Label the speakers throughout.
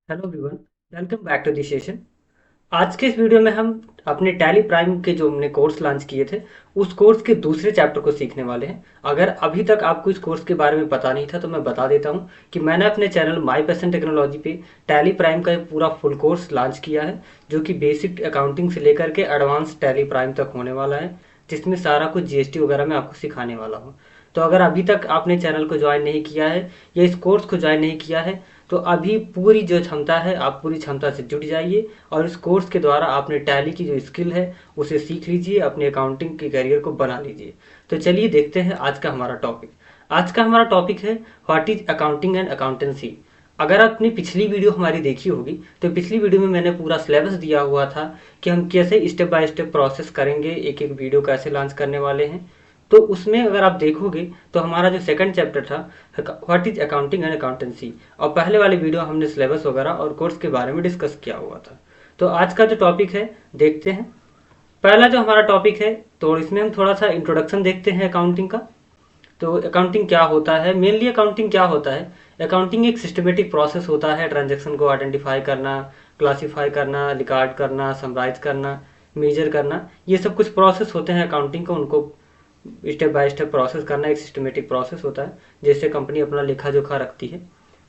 Speaker 1: Hello everyone, welcome back to the session. आज के इस वीडियो में हम अपने टैली प्राइम के जो हमने कोर्स लॉन्च किए थे उस कोर्स के दूसरे चैप्टर को सीखने वाले हैं। अगर अभी तक आपको इस कोर्स के बारे में पता नहीं था तो मैं बता देता हूं कि मैंने अपने चैनल माई पैशन टेक्नोलॉजी पे टैली प्राइम का एक पूरा फुल कोर्स लॉन्च किया है, जो कि बेसिक अकाउंटिंग से लेकर के एडवांस टैली प्राइम तक होने वाला है, जिसमें सारा कुछ जीएसटी वगैरह मैं आपको सिखाने वाला हूँ। तो अगर अभी तक आपने चैनल को ज्वाइन नहीं किया है या इस कोर्स को ज्वाइन नहीं किया है तो अभी पूरी जो क्षमता है आप पूरी क्षमता से जुट जाइए और इस कोर्स के द्वारा आपने टैली की जो स्किल है उसे सीख लीजिए, अपने अकाउंटिंग के करियर को बना लीजिए। तो चलिए देखते हैं आज का हमारा टॉपिक। आज का हमारा टॉपिक है what is accounting and accountancy. अगर आपने पिछली वीडियो हमारी देखी होगी तो पिछली वीडियो में मैंने पूरा सिलेबस दिया हुआ था कि हम कैसे स्टेप बाय स्टेप प्रोसेस करेंगे, एक एक वीडियो कैसे लॉन्च करने वाले हैं। तो उसमें अगर आप देखोगे तो हमारा जो सेकंड चैप्टर था what is accounting and accountancy, और पहले वाले वीडियो हमने सिलेबस वगैरह और कोर्स के बारे में डिस्कस किया हुआ था। तो आज का जो टॉपिक है देखते हैं। पहला जो हमारा टॉपिक है तो इसमें हम थोड़ा सा इंट्रोडक्शन देखते हैं अकाउंटिंग का। तो अकाउंटिंग क्या होता है, मेनली अकाउंटिंग क्या होता है। अकाउंटिंग एक सिस्टमेटिक प्रोसेस होता है ट्रांजैक्शन को आइडेंटिफाई करना, क्लासिफाई करना, रिकॉर्ड करना, समराइज करना, मेजर करना, ये सब कुछ प्रोसेस होते हैं अकाउंटिंग को, उनको स्टेप बाय स्टेप प्रोसेस करना एक सिस्टमेटिक प्रोसेस होता है, जैसे कंपनी अपना लेखा जोखा रखती है।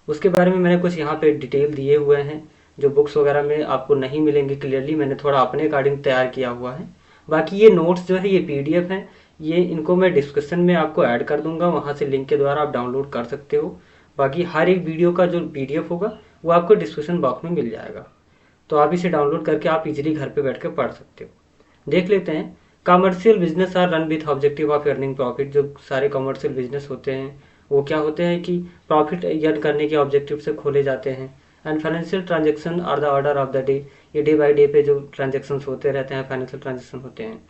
Speaker 1: उसके बारे में मैंने कुछ यहाँ पे डिटेल दिए हुए हैं जो बुक्स वगैरह में आपको नहीं मिलेंगे क्लियरली, मैंने थोड़ा अपने अकॉर्डिंग तैयार किया हुआ है। बाकी ये नोट्स जो है ये पीडीएफ हैं, ये इनको मैं डिस्क्रिप्शन में आपको ऐड कर दूंगा, वहाँ से लिंक के द्वारा आप डाउनलोड कर सकते हो। बाकी हर एक वीडियो का जो पीडीएफ होगा वो आपको डिस्क्रिप्शन बॉक्स में मिल जाएगा, तो आप इसे डाउनलोड करके आप इजीली घर पे बैठ कर पढ़ सकते हो। देख लेते हैं। Commercial business are run with objective of earning profit. जो सारे कमर्शियल बिजनेस होते हैं वो क्या होते हैं कि प्रॉफिट अर्न करने के ऑब्जेक्टिव से खोले जाते हैं। And financial transaction are the order of the day. ये डे बाई डे पे जो ट्रांजेक्शन होते रहते हैं, फाइनेंशियल ट्रांजेक्शन होते हैं।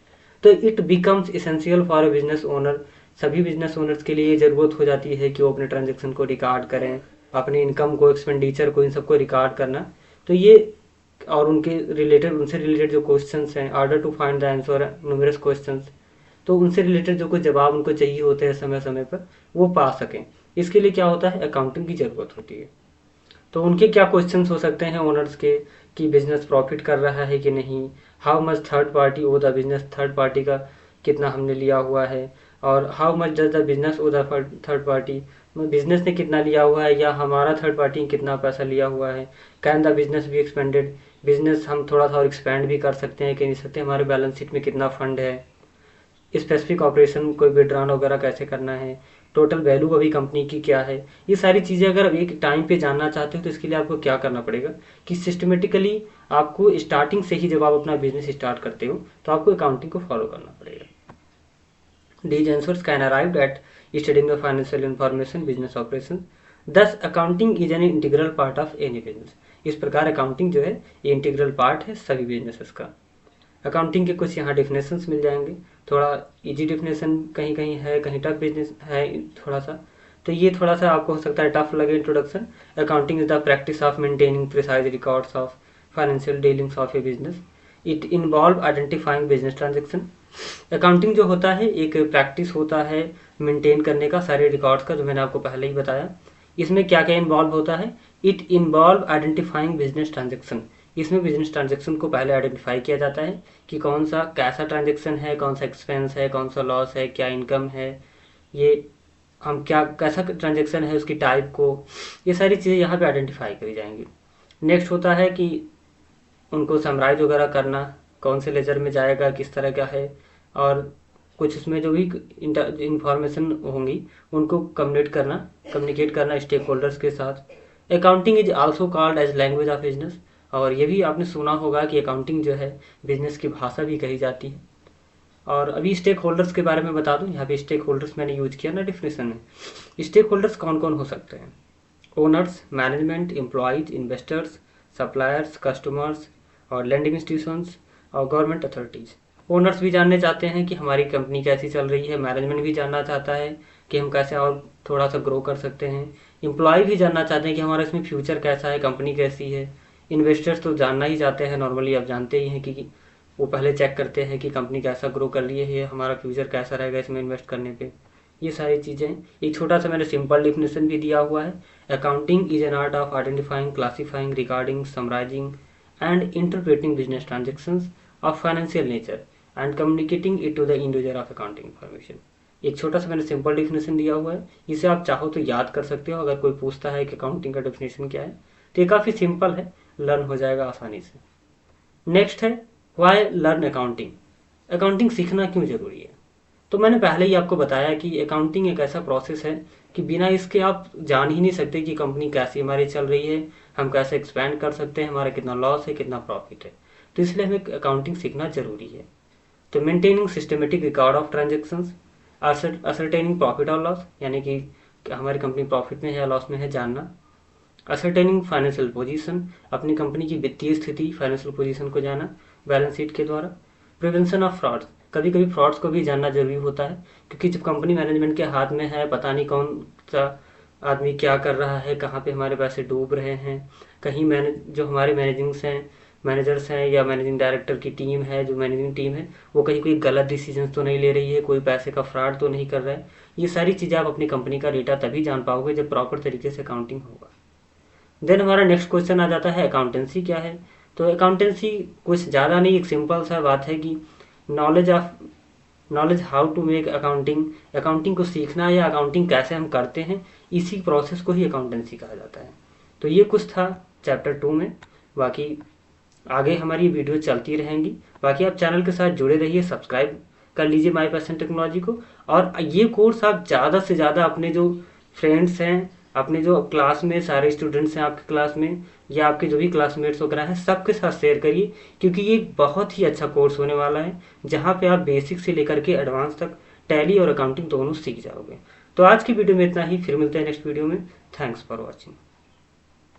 Speaker 1: तो it becomes essential for a business owner. सभी बिजनेस ओनर्स के लिए ये ज़रूरत हो जाती है कि वो अपने ट्रांजेक्शन को रिकॉर्ड करें, अपने इनकम को, एक्सपेंडिचर को, इन सबको रिकॉर्ड करना। तो ये और उनके रिलेटेड, उनसे रिलेटेड जो क्वेश्चंस हैं, order to find the answer numerous questions, तो उनसे रिलेटेड जो कुछ जवाब उनको चाहिए होते हैं समय समय पर वो पा सकें। इसके लिए क्या होता है, अकाउंटिंग की ज़रूरत होती है। तो उनके क्या क्वेश्चंस हो सकते हैं ओनर्स के कि बिजनेस प्रॉफिट कर रहा है कि नहीं, how much third party owe the business, third party का कितना हमने लिया हुआ है, और how much does the business owe the third party, business ने कितना लिया हुआ है या हमारा थर्ड पार्टी ने कितना पैसा लिया हुआ है। Can the business be expanded, business हम थोड़ा सा और एक्सपेंड भी कर सकते हैं कि नहीं सकते, हमारे बैलेंस शीट में कितना फंड है, स्पेसिफिक ऑपरेशन कोई विड्रॉन वगैरह कैसे करना है, टोटल वैल्यू अभी कंपनी की क्या है। ये सारी चीज़ें अगर आप एक टाइम पे जानना चाहते हो तो इसके लिए आपको क्या करना पड़ेगा कि सिस्टमेटिकली आपको स्टार्टिंग से ही जब आप अपना बिजनेस स्टार्ट करते हो तो आपको अकाउंटिंग को फॉलो करना पड़ेगा। These answers can arrive at studying the financial information business operations. Thus, accounting is an integral part of any business. इस प्रकार अकाउंटिंग जो है ये इंटीग्रल पार्ट है सभी बिजनेसेस का। अकाउंटिंग के कुछ यहाँ डिफिनेशंस मिल जाएंगे, थोड़ा इजी डिफिनेशन कहीं कहीं है, कहीं टफ बिजनेस है थोड़ा सा, तो ये थोड़ा सा आपको हो सकता है टफ लगे introduction. Accounting is the practice of maintaining precise records of financial dealings of A business. It involve identifying business transaction. Accounting जो होता है एक प्रैक्टिस होता है मेंटेन करने का सारे रिकॉर्ड्स का, जो मैंने आपको पहले ही बताया। इसमें क्या क्या इन्वॉल्व होता है, it involve identifying business transaction. इसमें बिजनेस ट्रांजेक्शन को पहले आइडेंटिफाई किया जाता है कि कौन सा कैसा ट्रांजेक्शन है, कौन सा एक्सपेंस है, कौन सा लॉस है, क्या इनकम है, ये हम क्या कैसा ट्रांजेक्शन है, उसकी टाइप को, ये सारी चीज़ें यहाँ पे आइडेंटिफाई करी जाएंगी। नेक्स्ट होता है कि उनको समराइज वगैरह करना, कौन से लेजर में जाएगा, किस तरह का है, और कुछ उसमें जो भी इंफॉर्मेशन होंगी उनको कम्युनिकेट करना स्टेक होल्डर्स के साथ। Accounting is also called as language of business. और ये भी आपने सुना होगा कि अकाउंटिंग जो है बिजनेस की भाषा भी कही जाती है। और अभी स्टेक होल्डर्स के बारे में बता दूं, यहाँ पे स्टेक होल्डर्स मैंने यूज किया ना डिफिनेशन में। स्टेक होल्डर्स कौन कौन हो सकते हैं, owners, management, employees, investors, suppliers, customers और लैंडिंग इंस्टीट्यूशंस और गवर्नमेंट अथॉरिटीज़। ओनर्स भी जानने चाहते हैं कि हमारी कंपनी कैसी चल रही है, मैनेजमेंट भी जानना चाहता है कि हम कैसे और थोड़ा सा ग्रो कर सकते हैं, एम्प्लॉय भी जानना चाहते हैं कि हमारा इसमें फ्यूचर कैसा है, कंपनी कैसी है। इन्वेस्टर्स तो जानना ही चाहते हैं, नॉर्मली आप जानते ही हैं कि वो पहले चेक करते हैं कि कंपनी कैसा ग्रो कर रही है, हमारा फ्यूचर कैसा रहेगा इसमें इन्वेस्ट करने पे। ये सारी चीज़ें हैं। एक छोटा सा मैंने सिंपल डिफिनेशन भी दिया हुआ है। Accounting is an art of identifying, classifying, recording, summarising and interpreting business transactions of financial nature and communicating it to the individual of accounting information. एक छोटा सा मैंने सिंपल डिफिनेशन दिया हुआ है, इसे आप चाहो तो याद कर सकते हो। अगर कोई पूछता है कि अकाउंटिंग का डेफिनेशन क्या है तो ये काफ़ी सिंपल है, लर्न हो जाएगा आसानी से। नेक्स्ट है वाई लर्न अकाउंटिंग। अकाउंटिंग सीखना क्यों जरूरी है? तो मैंने पहले ही आपको बताया कि अकाउंटिंग एक ऐसा प्रोसेस है कि बिना इसके आप जान ही नहीं सकते कि कंपनी कैसी हमारी चल रही है, हम कैसे एक्सपेंड कर सकते हैं, हमारा कितना लॉस है, कितना प्रॉफिट है। तो इसलिए हमें अकाउंटिंग सीखना जरूरी है। तो maintaining systematic record of transactions, ascertaining profit और लॉस, यानी कि हमारी कंपनी प्रॉफिट में है या लॉस में है जानना। असरटेनिंग फाइनेंशियल पोजीशन, अपनी कंपनी की वित्तीय स्थिति, फाइनेंशियल पोजीशन को जाना बैलेंस शीट के द्वारा। प्रिवेंशन ऑफ फ्रॉड्स, कभी कभी फ्रॉड्स को भी जानना जरूरी होता है, क्योंकि जब कंपनी मैनेजमेंट के हाथ में है, पता नहीं कौन सा आदमी क्या कर रहा है, कहाँ पे हमारे पैसे डूब रहे हैं। कहीं जो हमारे मैनेजर्स हैं या मैनेजिंग डायरेक्टर की टीम है, जो मैनेजिंग टीम है, वो कहीं कोई गलत डिसीजन तो नहीं ले रही है, कोई पैसे का फ्रॉड तो नहीं कर रहा है। ये सारी चीज़ें आप अपनी कंपनी का डेटा तभी जान पाओगे जब प्रॉपर तरीके से अकाउंटिंग होगा। देन हमारा नेक्स्ट क्वेश्चन आ जाता है अकाउंटेंसी क्या है। तो अकाउंटेंसी कुछ ज़्यादा नहीं, एक सिंपल सा बात है कि knowledge how to make accounting, accounting को सीखना या अकाउंटिंग कैसे हम करते हैं, इसी प्रोसेस को ही अकाउंटेंसी कहा जाता है। तो ये कुछ था चैप्टर 2 में। बाकी आगे हमारी वीडियो चलती रहेंगी। बाकी आप चैनल के साथ जुड़े रहिए, सब्सक्राइब कर लीजिए माई पैशन टेक्नोलॉजी को। और ये कोर्स आप ज़्यादा से ज़्यादा अपने जो फ्रेंड्स हैं, अपने जो क्लास में सारे स्टूडेंट्स हैं आपके क्लास में, या आपके जो भी क्लासमेट्स वगैरह हैं, सबके साथ शेयर करिए, क्योंकि ये एक बहुत ही अच्छा कोर्स होने वाला है जहाँ पे आप बेसिक से लेकर के एडवांस तक टैली और अकाउंटिंग दोनों सीख जाओगे। तो आज की वीडियो में इतना ही, फिर मिलते हैं नेक्स्ट वीडियो में। Thanks for watching.